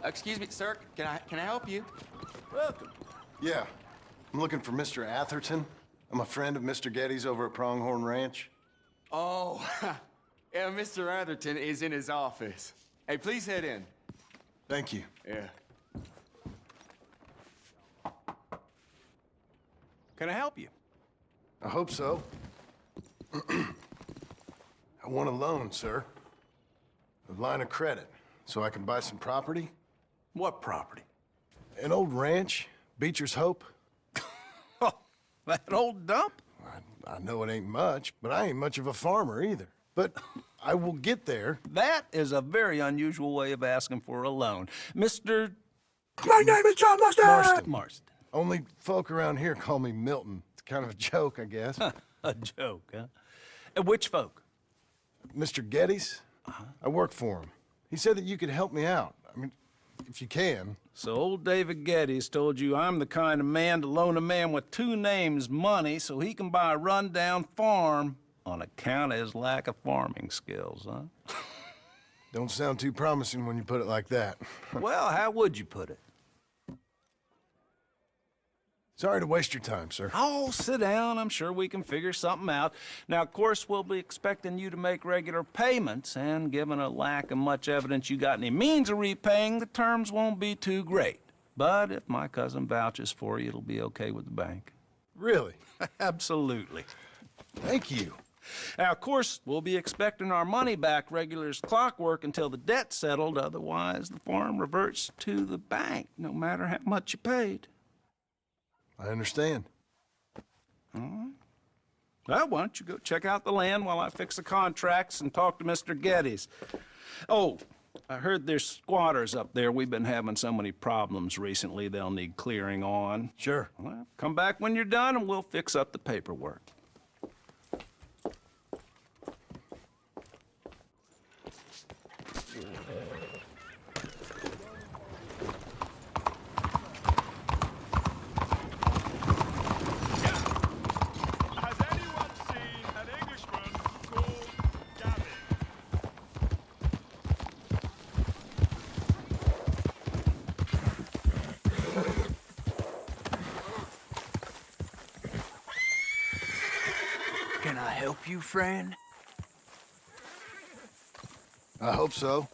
Excuse me, sir. Can I help you? Welcome. Yeah. I'm looking for Mr. Atherton. I'm a friend of Mr. Getty's over at Pronghorn Ranch. Oh, yeah, Mr. Atherton is in his office. Hey, please head in. Thank you. Yeah. Can I help you? I hope so. I want a loan, sir. A line of credit, so I can buy some property. What property? An old ranch, Beecher's Hope. Oh, that old dump? I know it ain't much, but I ain't much of a farmer either. But I will get there. That is a very unusual way of asking for a loan. Mr. My name is John Marston! Marston. Only folk around here call me Milton. It's kind of a joke, I guess. A joke, huh? And which folk? Mr. Getty's? I work for him. He said that you could help me out. I mean, if you can. So old David Getty's told you I'm the kind of man to loan a man with two names money so he can buy a rundown farm on account of his lack of farming skills, huh? Don't sound too promising when you put it like that. Well, how would you put it? Sorry to waste your time, sir. Oh, sit down. I'm sure we can figure something out. Now, of course, we'll be expecting you to make regular payments, and given a lack of much evidence you got any means of repaying, the terms won't be too great. But if my cousin vouches for you, it'll be okay with the bank. Really? Absolutely. Thank you. Now, of course, we'll be expecting our money back regular as clockwork until the debt's settled. Otherwise, the farm reverts to the bank, no matter how much you paid. I understand. All right. Well, why don't you go check out the land while I fix the contracts and talk to Mr. Getty's. Oh, I heard there's squatters up there. We've been having so many problems recently, they'll need clearing on. Sure. Well, come back when you're done and we'll fix up the paperwork. Can I help you, friend? I hope so.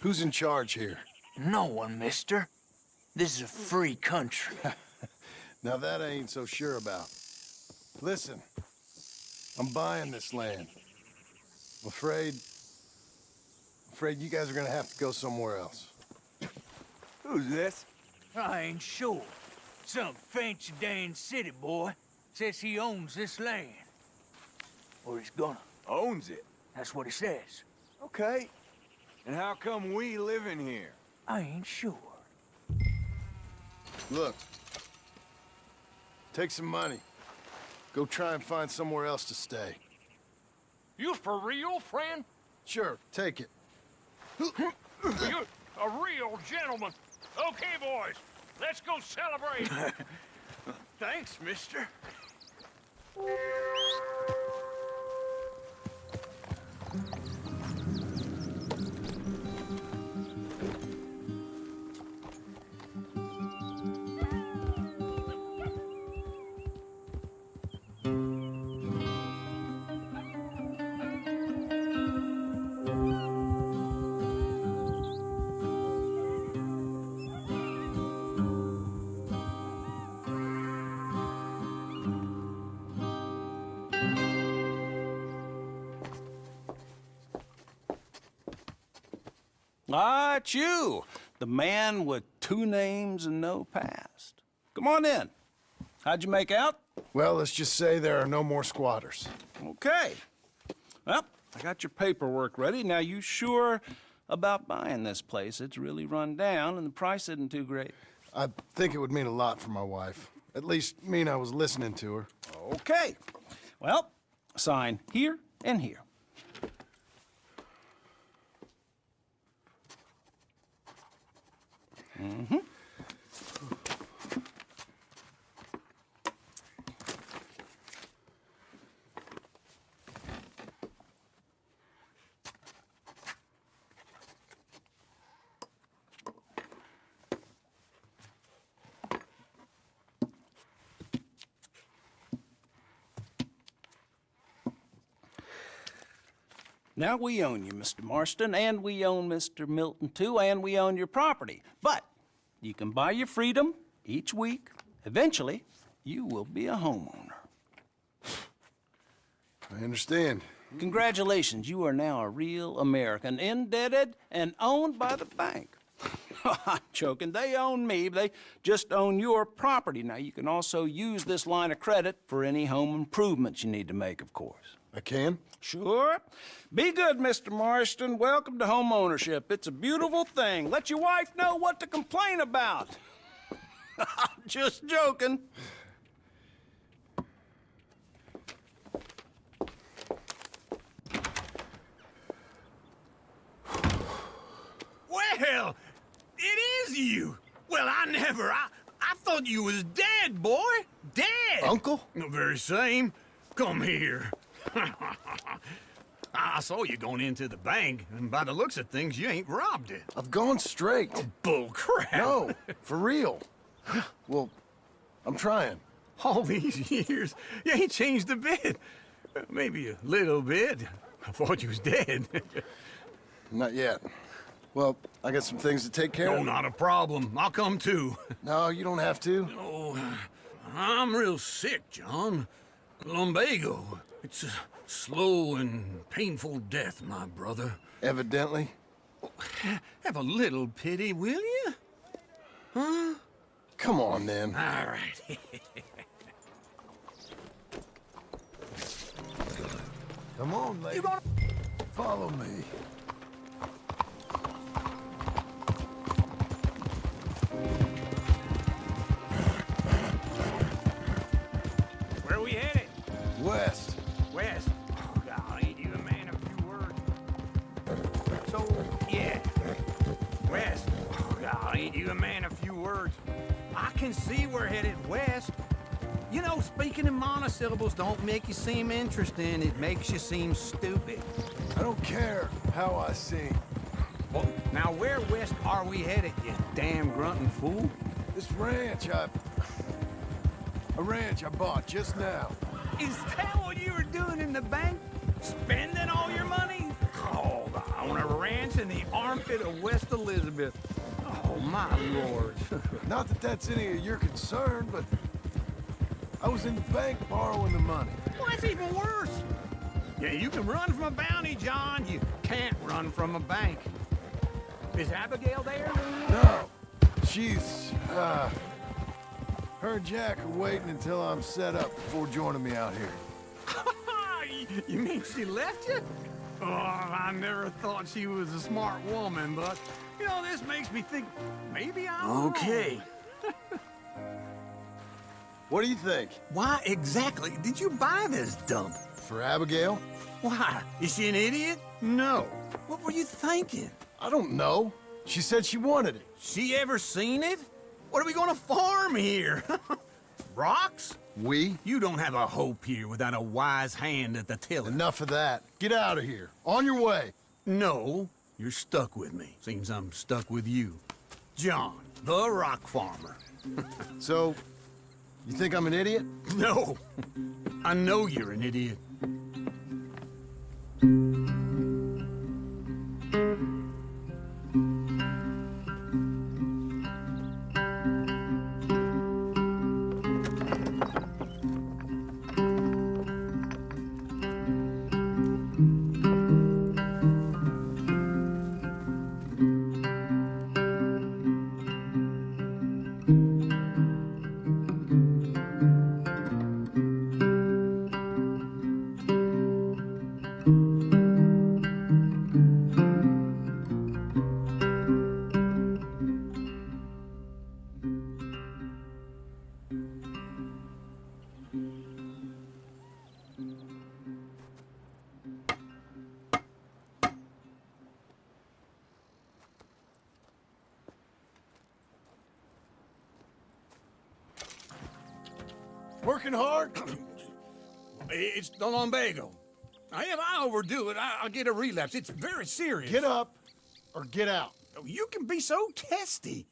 Who's in charge here? No one, mister. This is a free country. Now that I ain't so sure about. Listen, I'm buying this land. I'm afraid you guys are gonna have to go somewhere else. Who's this? I ain't sure. Some fancy Dan city boy says he owns this land. Or he's gonna. Owns it. That's what he says. Okay. And how come we live in here? I ain't sure. Look, take some money. Go try and find somewhere else to stay. You for real, friend? Sure, take it. You a real gentleman. Okay, boys, let's go celebrate. Thanks, mister. Ah, it's you, the man with two names and no past. Come on in. How'd you make out? Well, let's just say there are no more squatters. Okay. Well, I got your paperwork ready. Now, you sure about buying this place? It's really run down, and the price isn't too great. I think it would mean a lot for my wife. At least mean I was listening to her. Okay. Well, sign here and here. Mm-hmm. Now, we own you, Mr. Marston, and we own Mr. Milton, too, and we own your property. But you can buy your freedom each week. Eventually, you will be a homeowner. I understand. Congratulations, you are now a real American, indebted and owned by the bank. I'm joking. They own me. They just own your property. Now, you can also use this line of credit for any home improvements you need to make, of course. I can? Sure. Be good, Mr. Marston. Welcome to home ownership. It's a beautiful thing. Let your wife know what to complain about. Just joking. Well, it is you. Well, I thought you was dead, boy. Dead. Uncle? The very same. Come here. I saw you going into the bank, and by the looks of things, you ain't robbed it. I've gone straight. Bull crap. No, for real. Well, I'm trying. All these years, you ain't changed a bit. Maybe a little bit. I thought you was dead. Not yet. Well, I got some things to take care No, of. not a problem. I'll come too. No, you don't have to. Oh, I'm real sick, John. Lumbago. It's a slow and painful death, my brother. Evidently. Have a little pity, will you? Huh? Come on, then. All right. Come on, lady. Follow me. Where we headed? West. West. Oh, God, ain't you a man of few words? So, yeah. West. Oh, God, ain't you a man of few words? I can see we're headed west. You know, speaking in monosyllables don't make you seem interesting. It makes you seem stupid. I don't care how I sing. Well, now where west are we headed, you damn grunting fool? This ranch a ranch I bought just now. Is that what you were doing in the bank? Spending all your money? Oh, on a ranch in the armpit of West Elizabeth. Oh, my lord. Not that that's any of your concern, but I was in the bank borrowing the money. Well, that's even worse. Yeah, you can run from a bounty, John. You can't run from a bank. Is Abigail there? No, she's, her and Jack are waiting until I'm set up before joining me out here. You mean she left you? Oh, I never thought she was a smart woman, but, you know, this makes me think maybe I'm Okay. wrong. What do you think? Why exactly did you buy this dump? For Abigail? Why? Is she an idiot? No. What were you thinking? I don't know. She said she wanted it. She ever seen it? What are we gonna farm here? Rocks? We? You don't have a hope here without a wise hand at the tiller. Enough of that. Get out of here. On your way. No, you're stuck with me. Seems I'm stuck with you. John, the rock farmer. So, you think I'm an idiot? No, I know you're an idiot. Working hard? It's the lumbago. Now, if I overdo it, I'll get a relapse. It's very serious. Get up or get out. You can be so testy.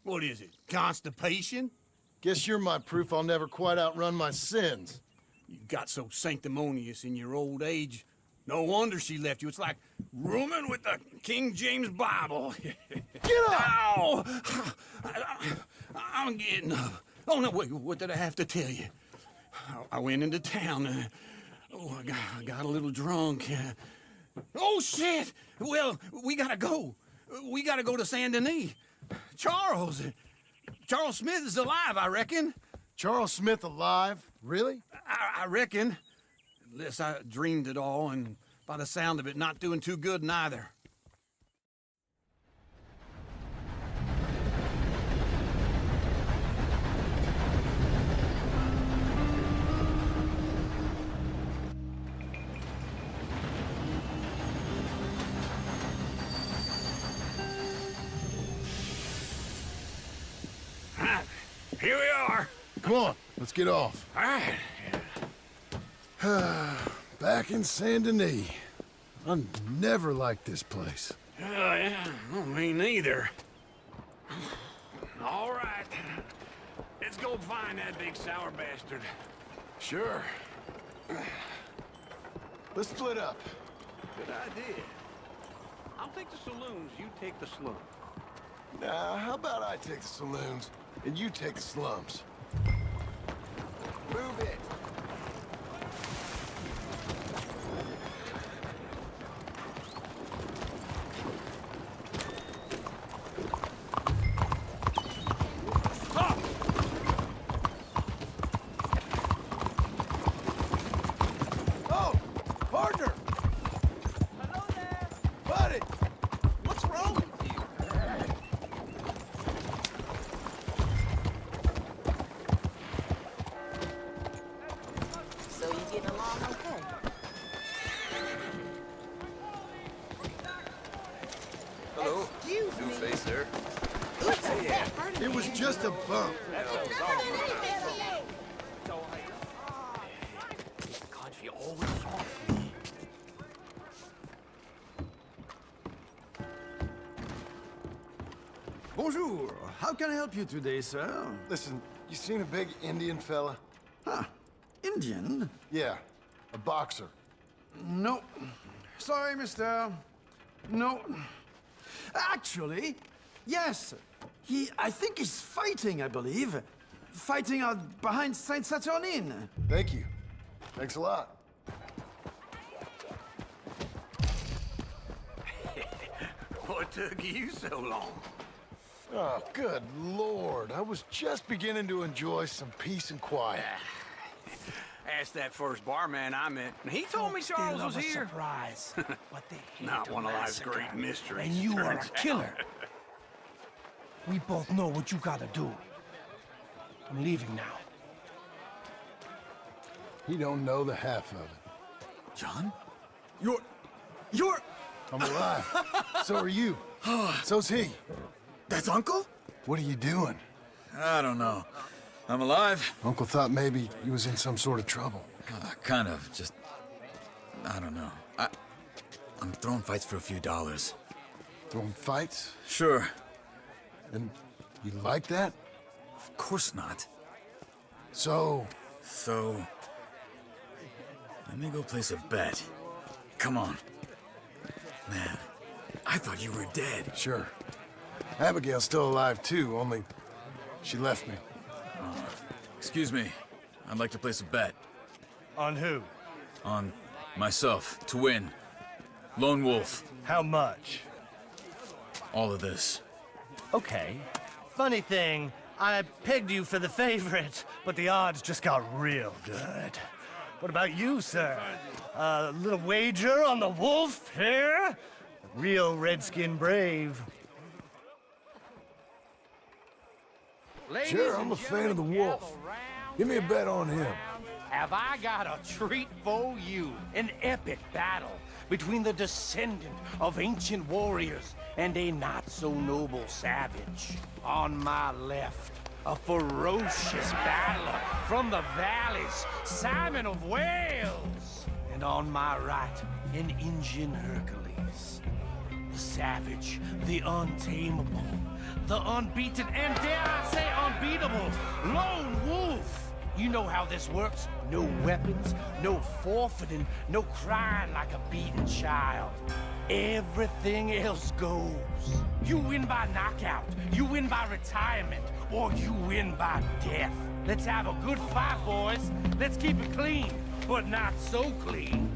What is it, constipation? Guess you're my proof I'll never quite outrun my sins. You got so sanctimonious in your old age, No wonder she left you. It's like rooming with the King James Bible. Get up! Ow! I'm getting up. Oh, no, wait, what did I have to tell you? I went into town. I got a little drunk. Oh, shit! Well, we gotta go. We gotta go to Saint Denis. Charles Smith is alive, I reckon. Charles Smith alive? Really? I reckon. Unless I dreamed it all, and by the sound of it, not doing too good neither. Here we are. Come on, let's get off. All right. Back in Saint Denis. I never liked this place. Yeah, well, me neither. All right. Let's go find that big sour bastard. Sure. Let's split up. Good idea. I'll take the saloons, you take the slums. Now, how about I take the saloons and you take the slums? Move it. Stop! Oh, partner! Hello there! Buddy! What's wrong with you? So you getting along okay? Hello. Excuse New me. face there. Oops, that hurt It was just a bump. God, she always soft me. Bonjour. How can I help you today, sir? Listen, you seen a big Indian fella? Huh. Indian? Yeah, a boxer. No. Sorry, mister. No. Actually, yes. I think he's fighting, I believe. Fighting out behind Saint Saturnin. Thank you. Thanks a lot. What took you so long? Oh, good Lord. I was just beginning to enjoy some peace and quiet. Asked that first barman I met, and he told me Charles was here. Surprise. But they hate Not to one of life's massacre. great mysteries. And you are a turns out. killer. We both know what you gotta do. I'm leaving now. He don't know the half of it. John? You're... I'm alive. So are you. So's he. That's Uncle? What are you doing? I don't know. I'm alive. Uncle thought maybe he was in some sort of trouble. Kind of. Just... I don't know. I'm throwing fights for a few dollars. Throwing fights? Sure. And you like that? Of course not. So, So... Let me go place a bet. Come on. Man, I thought you were dead. sure. Abigail's still alive too, only she left me. Excuse me. I'd like to place a bet. On who? On myself, to win. Lone Wolf. How much? All of this. Okay. Funny thing, I pegged you for the favorite, but the odds just got real good. What about you, sir? A little wager on the wolf here? Real redskin brave. Sure, I'm a fan of the wolf. Give me a bet on him. Have I got a treat for you? An epic battle between the descendant of ancient warriors and a not-so-noble savage. On my left, a ferocious battler from the valleys, Simon of Wales. And on my right, an Indian Hercules. The savage, the untamable, the unbeaten, and dare I say unbeatable, Lone Wolf. You know how this works. No weapons, no forfeiting, no crying like a beaten child. Everything else goes. You win by knockout, you win by retirement, or you win by death. Let's have a good fight, boys. Let's keep it clean, but not so clean.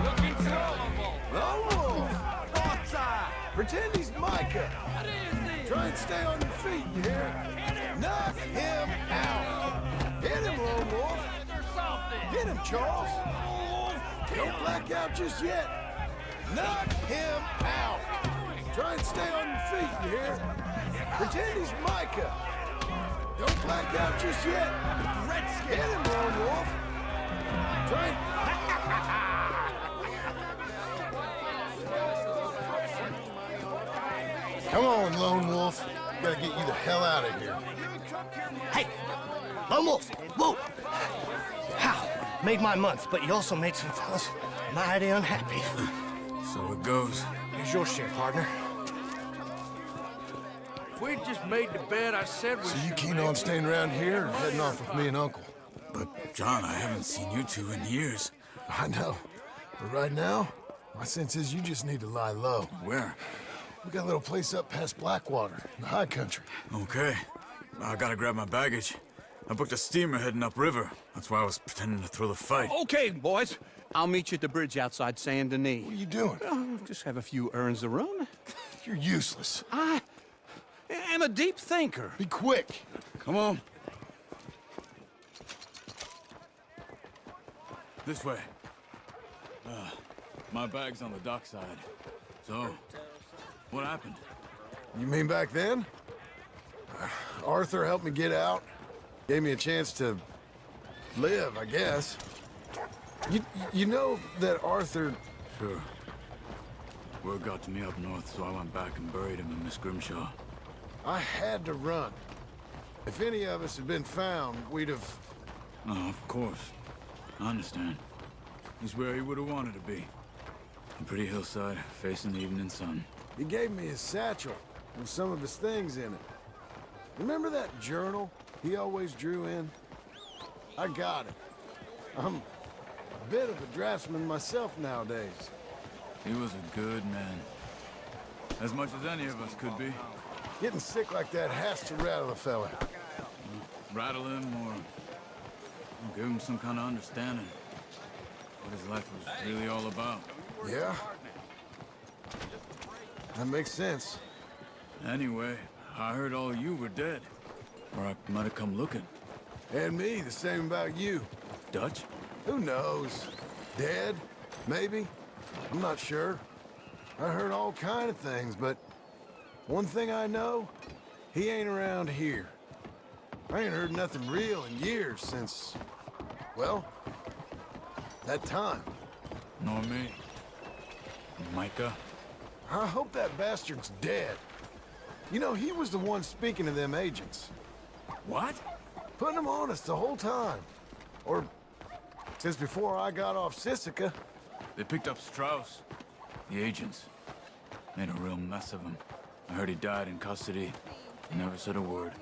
Looking trouble. Lone Wolf! Pretend he's Micah. Try and stay on your feet, you hear? Knock him out. Hit him, Lone Wolf. Hit him, Charles. Don't black out just yet. Knock him out. Try and stay on your feet, you hear? Pretend he's Micah. Don't black out just yet. Hit him, Lone Wolf. Try and... Come on, Lone Wolf. Gotta get you the hell out of here. Hey, Lone Wolf, whoa! How? Made my month, but you also made some fellas mighty unhappy. So it goes. Here's your share, partner. If we'd just made the bed I said we So you should keen make, on staying around here or heading off with me and Uncle? But, John, I haven't seen you two in years. I know. But right now, my sense is you just need to lie low. Where? We got a little place up past Blackwater, in the high country. Okay. I gotta grab my baggage. I booked a steamer heading upriver. That's why I was pretending to throw the fight. Okay, boys. I'll meet you at the bridge outside Saint Denis. What are you doing? Just have a few errands to run. You're useless. I am a deep thinker. Be quick. Come on. This way. My bag's on the dockside. So, what happened? You mean back then? Arthur helped me get out. Gave me a chance to live, I guess. You know that Arthur... Sure. Word got to me up north, so I went back and buried him in Miss Grimshaw. I had to run. If any of us had been found, we'd have... Oh, of course. I understand. He's where he would have wanted to be. A pretty hillside, facing the evening sun. He gave me his satchel with some of his things in it. Remember that journal he always drew in? I got it. I'm a bit of a draftsman myself nowadays. He was a good man. As much as any of us could be. Getting sick like that has to rattle a fella. Rattle him or give him some kind of understanding. What his life was really all about. Yeah? That makes sense. Anyway, I heard all you were dead. Or I might have come looking. And me, the same about you. Dutch? Who knows? Dead? Maybe? I'm not sure. I heard all kind of things, but one thing I know, he ain't around here. I ain't heard nothing real in years since, well, that time. Nor me. Micah? I hope that bastard's dead. You know, he was the one speaking to them agents. What? Putting them on us the whole time. Or since before I got off Sisika. They picked up Strauss. The agents. Made a real mess of him. I heard he died in custody. Never said a word.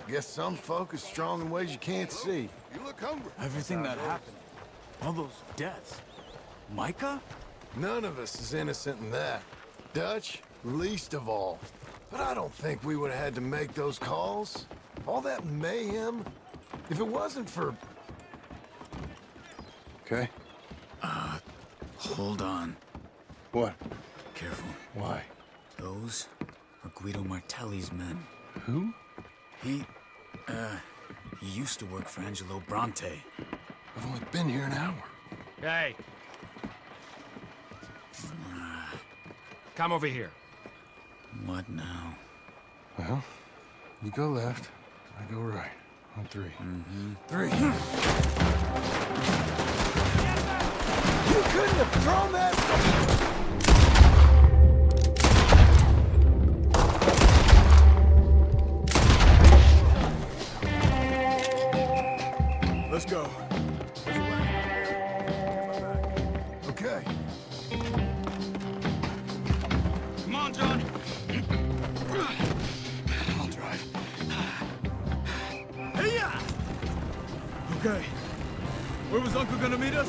Guess some folk is strong in ways you can't see. You look hungry. Everything that happened. All those deaths. Micah? None of us is innocent in that. Dutch, least of all. But I don't think we would have had to make those calls. All that mayhem. If it wasn't for... Okay. Hold on. What? Careful. Why? Those are Guido Martelli's men. Who? He used to work for Angelo Bronte. I've only been here an hour. Hey. Come over here. What now? Well, you go left, I go right. On three. Mm-hmm. Three. You couldn't have thrown that... Let's go. Okay. Come on, John. Okay. Where was Uncle gonna meet us?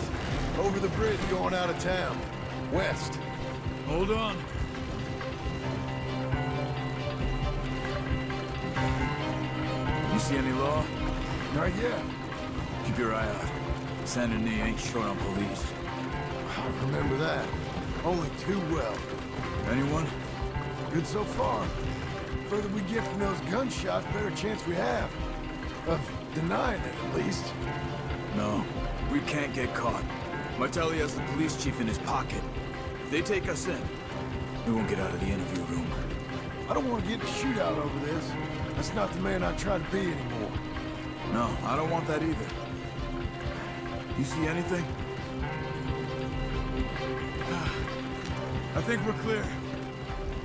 Over the bridge going out of town. West. Hold on. You see any law? Not yet. Keep your eye out. Saint Denis ain't short on police. I remember that. Only too well. Anyone? Good so far. Further we get from those gunshots, better chance we have. Of denying it, at least. No, we can't get caught. Martelli has the police chief in his pocket. If they take us in, we won't get out of the interview room. I don't want to get in a shootout over this. That's not the man I try to be anymore. No, I don't want that either. You see anything? I think we're clear.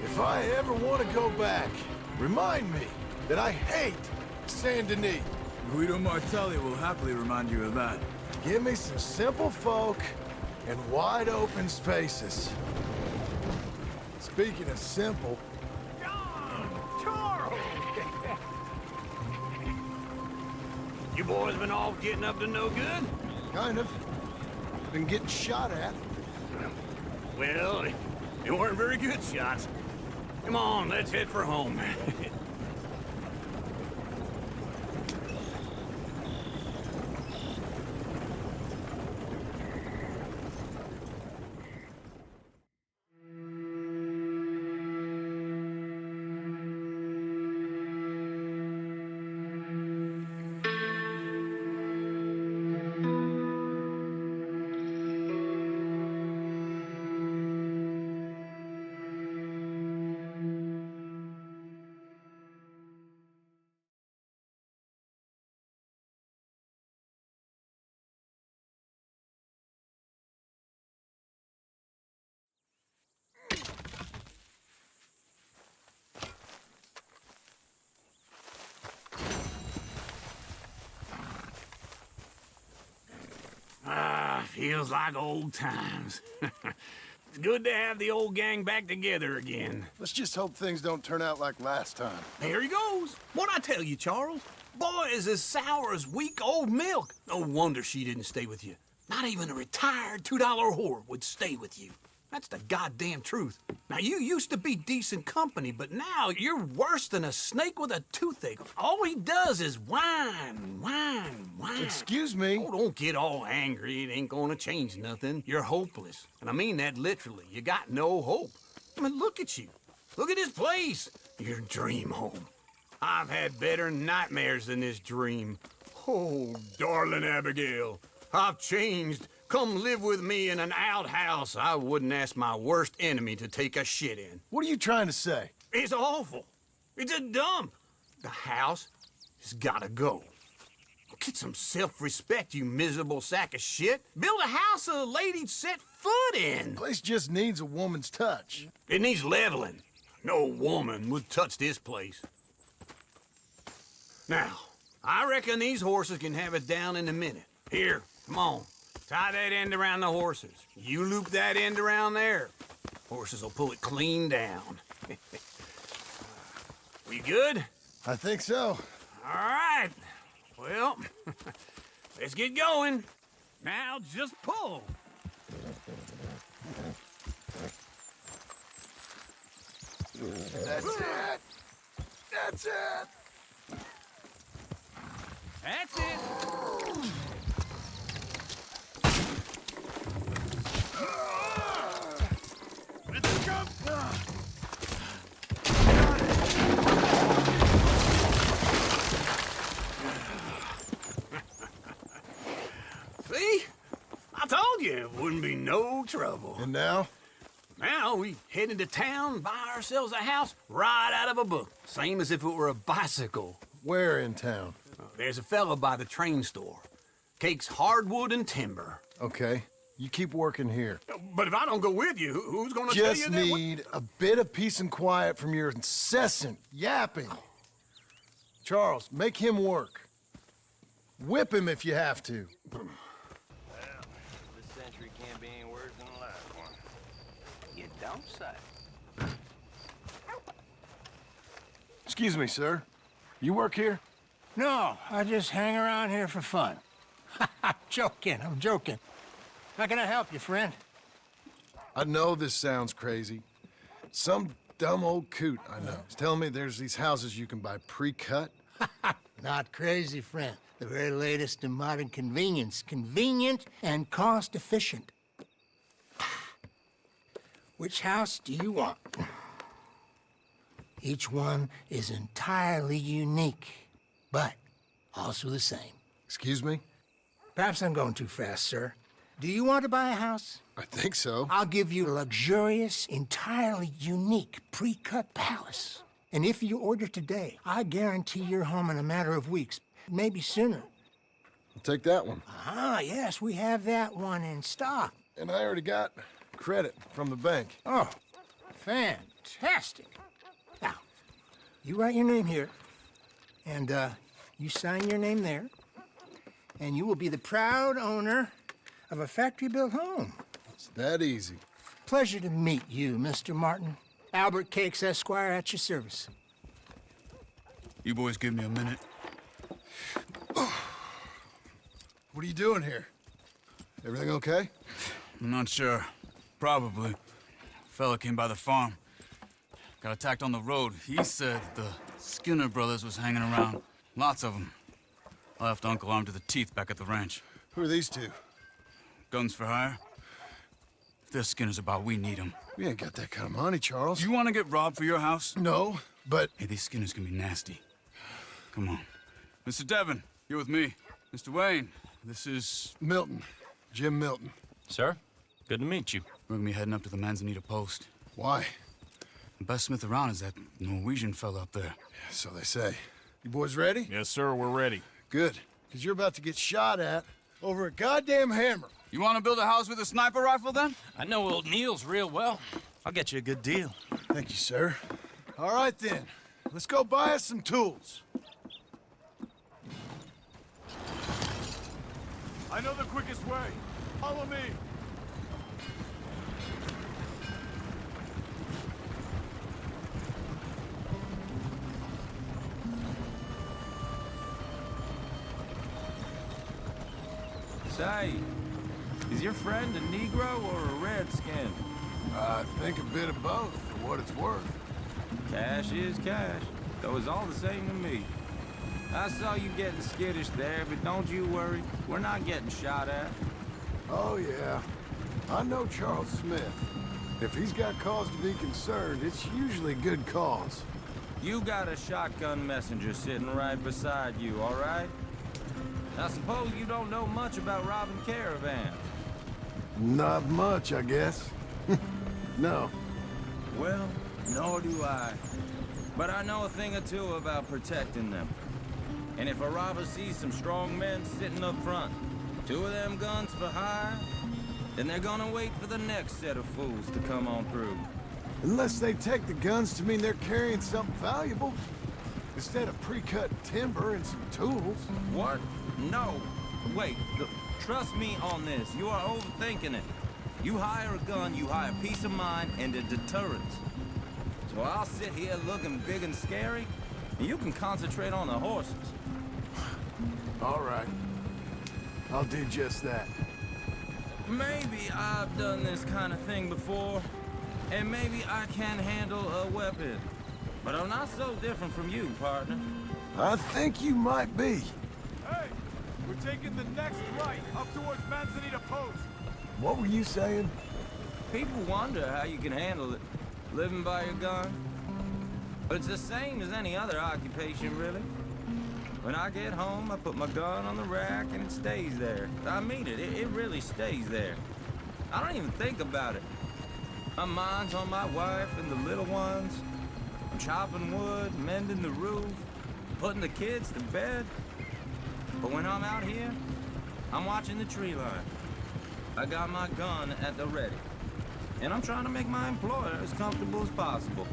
If I ever want to go back, remind me that I hate Saint Denis. Guido Martelli will happily remind you of that. Give me some simple folk and wide open spaces. Speaking of simple, Charles! You boys been off getting up to no good? kind of. Been getting shot at. Well, they weren't very good shots. Come on, let's head for home. Feels like old times. It's good to have the old gang back together again. Let's just hope things don't turn out like last time. There he goes. What'd I tell you, Charles? Boy is as sour as weak old milk. No wonder she didn't stay with you. Not even a retired $2 whore would stay with you. That's the goddamn truth. Now, you used to be decent company, but now you're worse than a snake with a toothache. All he does is whine, whine, whine. Excuse me? Oh, don't get all angry. It ain't gonna change nothing. You're hopeless. And I mean that literally. You got no hope. I mean, look at you. Look at this place. Your dream home. I've had better nightmares than this dream. Oh, darling Abigail, I've changed. Come live with me in an outhouse I wouldn't ask my worst enemy to take a shit in. What are you trying to say? It's awful. It's a dump. The house has gotta go. Get some self-respect, you miserable sack of shit. Build a house a lady'd set foot in. The place just needs a woman's touch. It needs leveling. No woman would touch this place. Now, I reckon these horses can have it down in a minute. Here, come on. Tie that end around the horses. You loop that end around there. Horses will pull it clean down. We good? I think so. All right. Well, let's get going. Now just pull. That's it. That's it. That's it. See? I told you it wouldn't be no trouble. And now? Now we head into town, buy ourselves a house right out of a book. Same as if it were a bicycle. Where in town? There's a fella by the train store. Cakes hardwood and timber. Okay. You keep working here. But if I don't go with you, who's gonna tell you Just that? need a bit of peace and quiet from your incessant yapping. Charles, make him work. Whip him if you have to. Well, this century can't be any worse than the last one. You don't say. Excuse me, sir. You work here? No, I just hang around here for fun. I'm joking. How can I help you, friend? I know this sounds crazy. Some dumb old coot I know is telling me there's these houses you can buy pre-cut. Not crazy, friend. The very latest in modern convenience. Convenient and cost-efficient. Which house do you want? Each one is entirely unique, but also the same. Excuse me? Perhaps I'm going too fast, sir. Do you want to buy a house? I think so. I'll give you a luxurious, entirely unique pre-cut palace. And if you order today, I guarantee you're home in a matter of weeks, maybe sooner. I'll take that one. Ah, yes, we have that one in stock. And I already got credit from the bank. Oh, fantastic. Now, you write your name here, and you sign your name there, and you will be the proud owner of a factory-built home. It's that easy. Pleasure to meet you, Mr. Martin. Albert Cakes, Esquire, at your service. You boys give me a minute. What are you doing here? Everything okay? I'm not sure. Probably. Fella came by the farm. Got attacked on the road. He said the Skinner brothers was hanging around. Lots of them. I left Uncle armed to the teeth back at the ranch. Who are these two? Guns for hire? If they're Skinner's about, we need them. We ain't got that kind of money, Charles. You want to get robbed for your house? No, but... Hey, these Skinners can be nasty. Come on. Mr. Devon, you're with me. Mr. Wayne, this is... Milton. Jim Milton. Sir, good to meet you. We're gonna be heading up to the Manzanita post. Why? The best smith around is that Norwegian fella up there. So they say. You boys ready? Yes, sir, we're ready. Good. Because you're about to get shot at over a goddamn hammer. You want to build a house with a sniper rifle, then? I know old Neil's real well. I'll get you a good deal. Thank you, sir. All right, then. Let's go buy us some tools. I know the quickest way. Follow me. Say, is your friend a Negro or a Redskin? I think a bit of both, for what it's worth. Cash is cash, though it's all the same to me. I saw you getting skittish there, but don't you worry. We're not getting shot at. Oh, yeah. I know Charles Smith. If he's got cause to be concerned, it's usually good cause. You got a shotgun messenger sitting right beside you, all right? I suppose you don't know much about robbing caravans. Not much, I guess. No. Well, nor do I. But I know a thing or two about protecting them. And if a robber sees some strong men sitting up front, 2 of them guns for hire, then they're gonna wait for the next set of fools to come on through. Unless they take the guns to mean they're carrying something valuable. Instead of pre-cut timber and some tools. What? No. Wait, look, trust me on this. You are overthinking it. You hire a gun, you hire peace of mind and a deterrence. So I'll sit here looking big and scary, and you can concentrate on the horses. All right. I'll do just that. Maybe I've done this kind of thing before, and maybe I can handle a weapon. But I'm not so different from you, partner. I think you might be. Hey, we're taking the next right up towards Manzanita Post. What were you saying? People wonder how you can handle it, living by your gun. But it's the same as any other occupation, really. When I get home, I put my gun on the rack and it stays there. I mean it, it really stays there. I don't even think about it. My mind's on my wife and the little ones. I'm chopping wood, mending the roof, putting the kids to bed. But when I'm out here, I'm watching the tree line. I got my gun at the ready. And I'm trying to make my employer as comfortable as possible.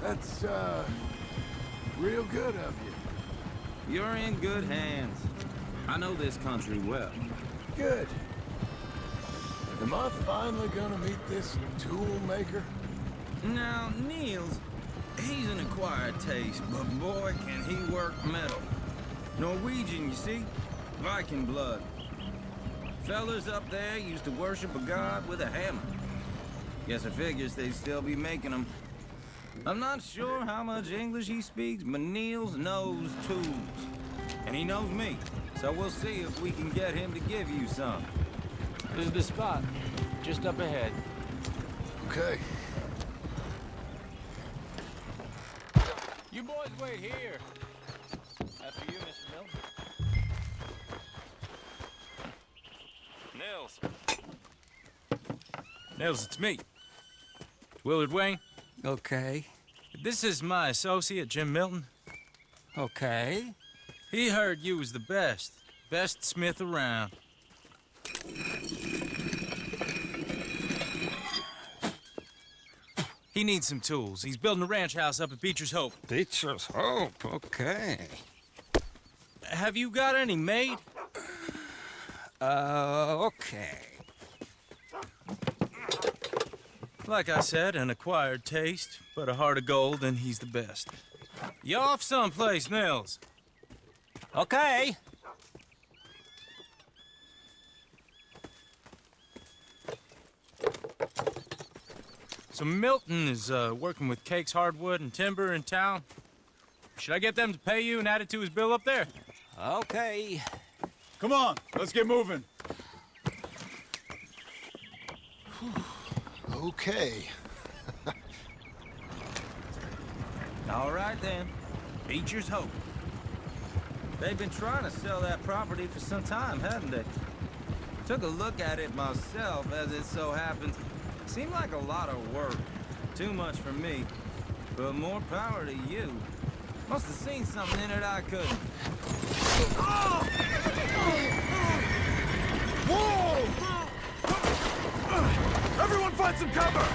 That's, real good of you. You're in good hands. I know this country well. Good. Am I finally gonna meet this tool maker? Now, Niels, he's an acquired taste, but boy, can he work metal. Norwegian, you see? Viking blood. Fellas up there used to worship a god with a hammer. Guess I figures they'd still be making them. I'm not sure how much English he speaks, but Niels knows tools. And he knows me, so we'll see if we can get him to give you some. This is the spot, just up ahead. Okay. You boys wait here. After you, Mr. Milton. Nils. Nils, it's me. Willard Wayne. Okay. This is my associate, Jim Milton. Okay. He heard you was the best smith around. He needs some tools. He's building a ranch house up at Beecher's Hope. Beecher's Hope, okay. Have you got any made? Okay. Like I said, an acquired taste, but a heart of gold, and he's the best. You off someplace, Nils? Okay. So Milton is working with Cake's Hardwood and Timber in town. Should I get them to pay you and add it to his bill up there? Okay. Come on, let's get moving. Okay. All right, then. Beecher's Hope. They've been trying to sell that property for some time, haven't they? Took a look at it myself, as it so happens. Seemed like a lot of work. Too much for me. But more power to you. Must have seen something in it I couldn't. Whoa! Everyone find some cover!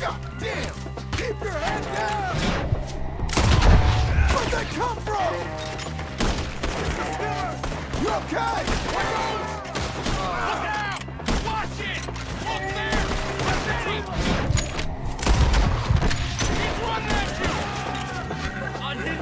God damn! Keep your head down! Where'd they come from? You okay? Look out! Watch it! Look there! What's that? He's running at you! On his...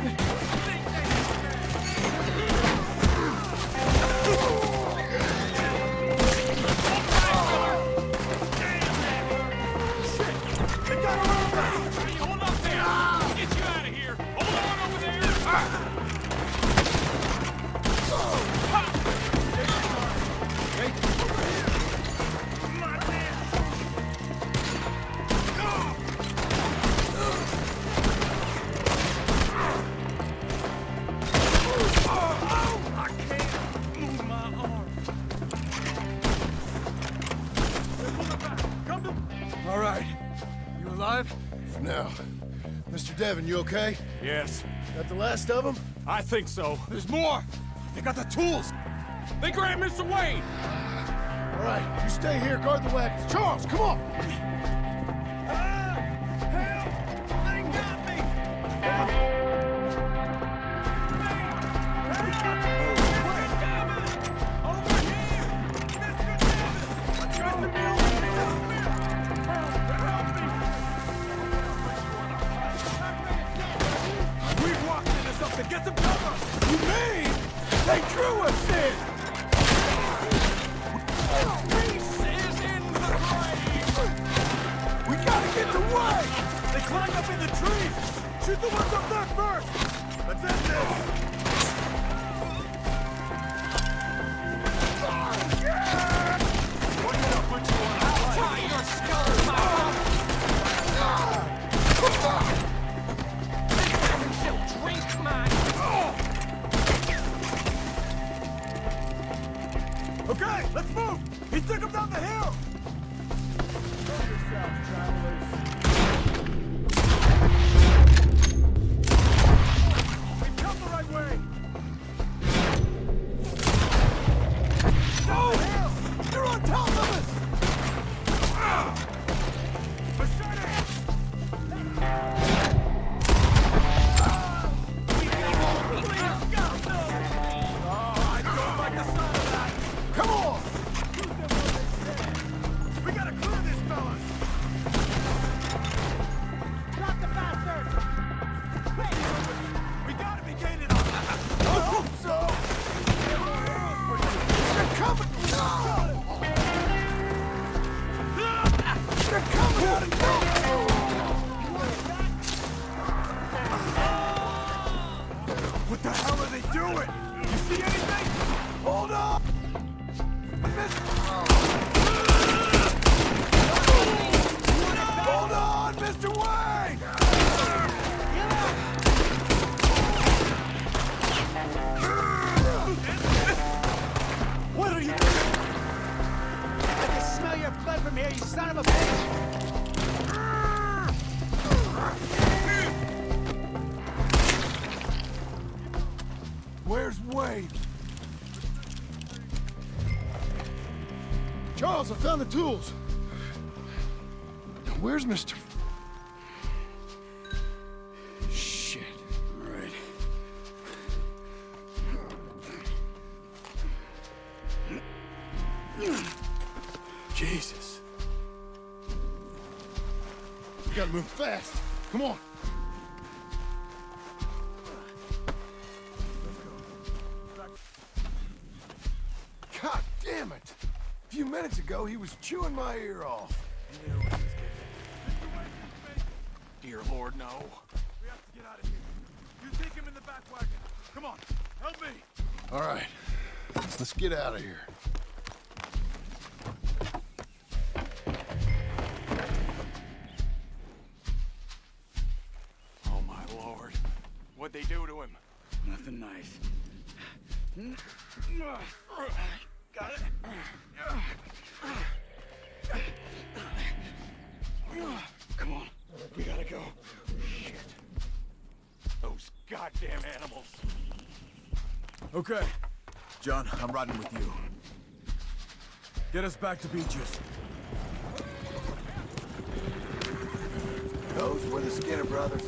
All right. You alive? Now, Mr. Devon, you okay? Yes. Got the last of them? I think so. There's more! They got the tools! They grabbed Mr. Wayne! All right, you stay here, guard the wagons. Charles, come on! Help! They got me! Over here! Mr. Devon! I tried to build We've walked into something! Get some cover! You mean they drew us in? Peace is in the grave! We gotta get away! They climbed up in the trees! Shoot the ones up there first! Let's end this! What did I put you on? I'll tie your skull, my drink mine! Okay, let's move! He took him down the hill! Turn yourselves, travelers. We've come the right way! No! You're on top of us! Machete! Come on! We gotta clear this, fellas! do it! You see anything? Hold on! Hold on, Mr. Wayne! What are you doing? I can smell your blood from here, you son of a bitch! Where's Wayne? Charles, I found the tools. Where's Mr. Shit. All right. Jesus. We gotta move fast. Come on. God damn it! A few minutes ago, he was chewing my ear off. Dear Lord, no. We have to get out of here. You take him in the back wagon. Come on, help me. All right, let's get out of here. Oh, my Lord. What'd they do to him? Nothing nice. Got it. Come on, we gotta go. Shit. Those goddamn animals. Okay. John, I'm riding with you. Get us back to Beaches. Those were the Skinner brothers.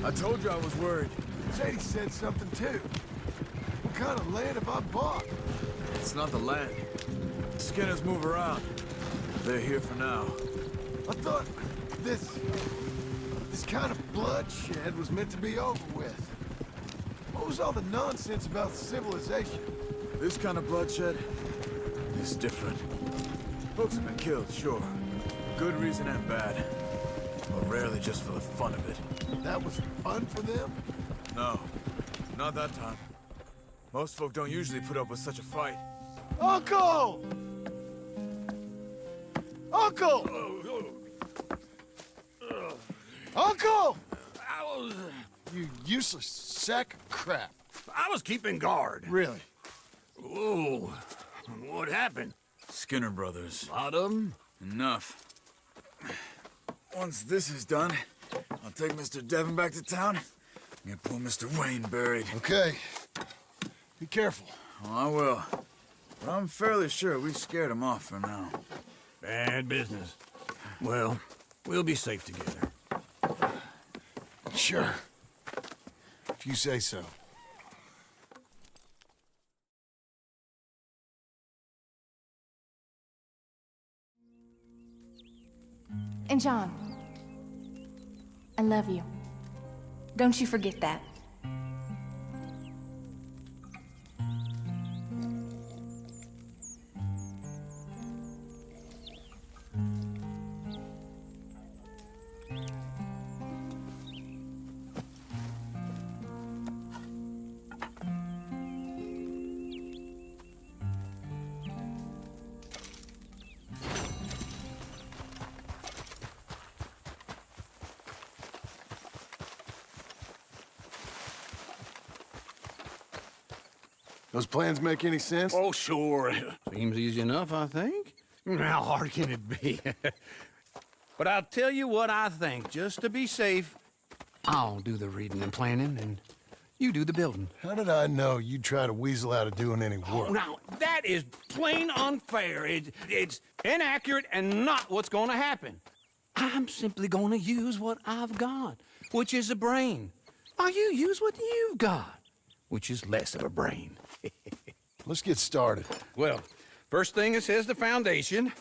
I told you I was worried. Sadie said something too. What kind of land have I bought? It's not the land. Skinners move around. They're here for now. I thought this kind of bloodshed was meant to be over with. What was all the nonsense about civilization? This kind of bloodshed is different. Folks have been killed, sure. Good reason and bad. But rarely just for the fun of it. That was fun for them? No, not that time. Most folk don't usually put up with such a fight. Uncle! Uncle! Uncle! You useless sack of crap. I was keeping guard. Really? Whoa. What happened? Skinner brothers. Lot of them? Enough. Once this is done, I'll take Mr. Devon back to town and get poor Mr. Wayne buried. Okay. Be careful. Oh, I will. But I'm fairly sure we scared him off for now. Bad business. Well, we'll be safe together. Sure. If you say so. And John, I love you. Don't you forget that. Those plans make any sense? Oh, sure. Seems easy enough, I think. How hard can it be? But I'll tell you what I think. Just to be safe, I'll do the reading and planning, and you do the building. How did I know you'd try to weasel out of doing any work? Oh, now, that is plain unfair. It's inaccurate and not what's going to happen. I'm simply going to use what I've got, which is a brain. While you use what you've got, which is less of a brain. Let's get started. Well, first thing it says the foundation,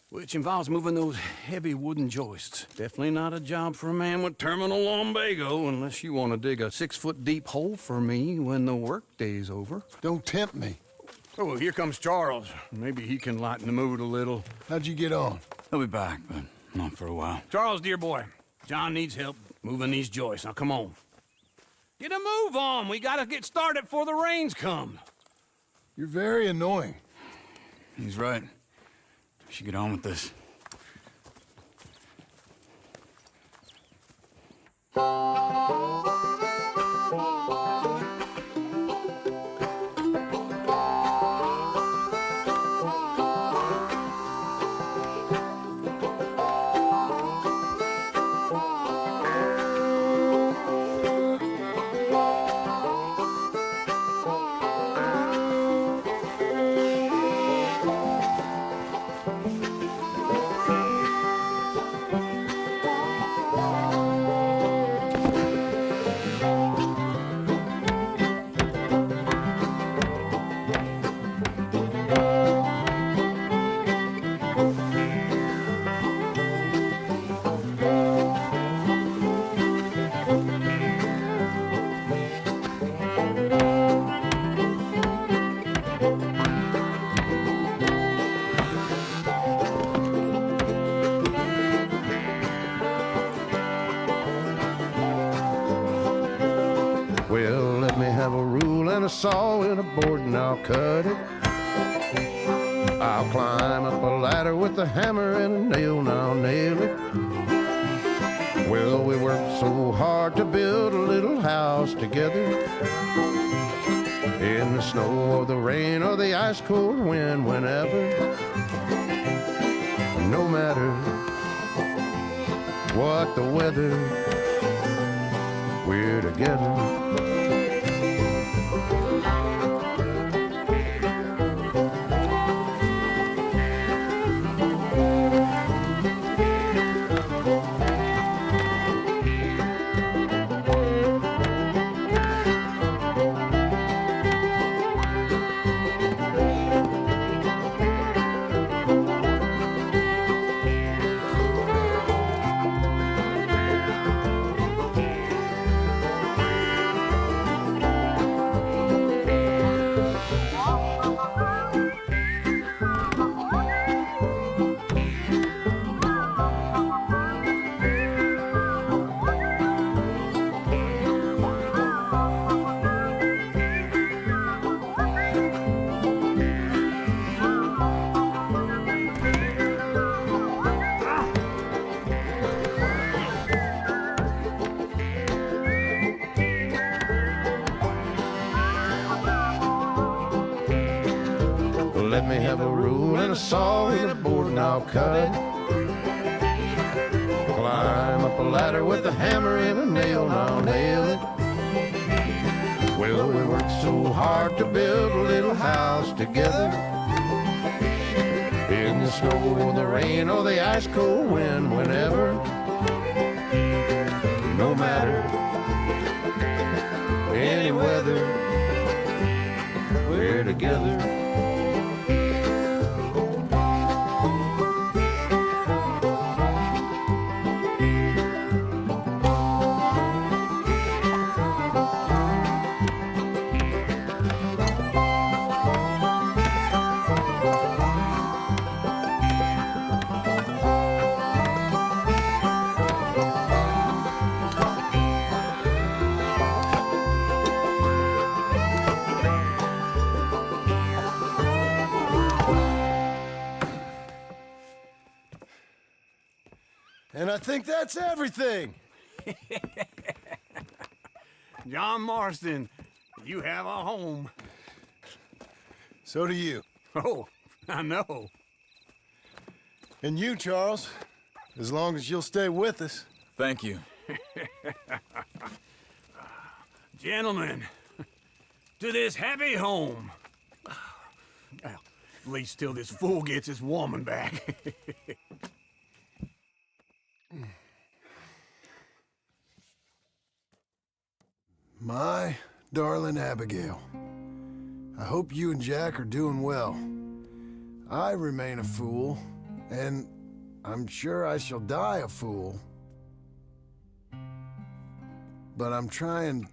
which involves moving those heavy wooden joists. Definitely not a job for a man with terminal lumbago, unless you want to dig a 6-foot deep hole for me when the workday's over. Don't tempt me. Oh, here comes Charles. Maybe he can lighten the mood a little. How'd you get on? He'll be back, but not for a while. Charles, dear boy, John needs help moving these joists. Now, come on. Get a move on. We gotta get started before the rains come. You're very annoying. He's right. We should get on with this. Well, let me have a rule and a saw and a board and I'll cut it. I'll climb up a ladder with a hammer and a nail and I'll nail it. Well, we worked so hard to build a little house together. In the snow or the rain or the ice cold wind, whenever. No matter what the weather, we're together. Let me have a rule and a saw and a board and I'll cut it. Climb up a ladder with a hammer and a nail and I'll nail it. Well, we worked so hard to build a little house together. In the snow or the rain or the ice cold wind, whenever. No matter any weather, we're together. And I think that's everything. John Marston, you have a home. So do you. Oh, I know. And you, Charles, as long as you'll stay with us. Thank you. Gentlemen, to this happy home. Well, at least till this fool gets his woman back. My darling Abigail, I hope you and Jack are doing well. I remain a fool, and I'm sure I shall die a fool. But I'm trying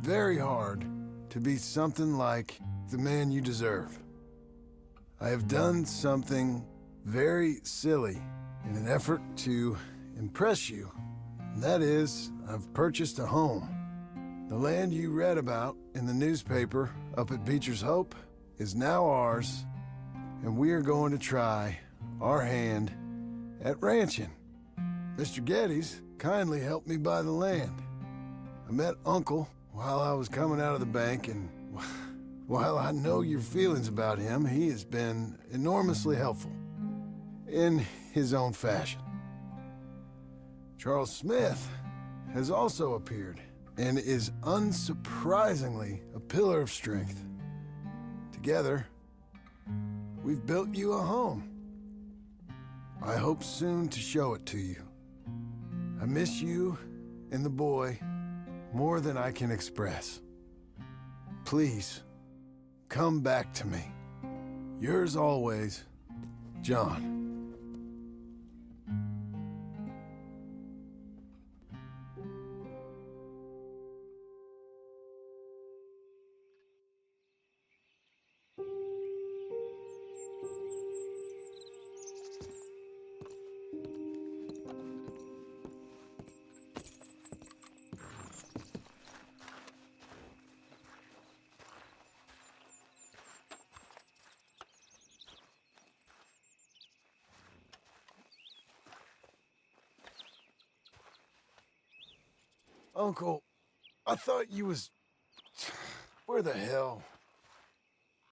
very hard to be something like the man you deserve. I have done something very silly in an effort to impress you. And that is, I've purchased a home. The land you read about in the newspaper up at Beecher's Hope is now ours, and we are going to try our hand at ranching. Mr. Geddes kindly helped me buy the land. I met Uncle while I was coming out of the bank, and while I know your feelings about him, he has been enormously helpful in his own fashion. Charles Smith has also appeared and is unsurprisingly a pillar of strength. Together, we've built you a home. I hope soon to show it to you. I miss you and the boy more than I can express. Please, come back to me. Yours always, John. Uncle, I thought you was... Where the hell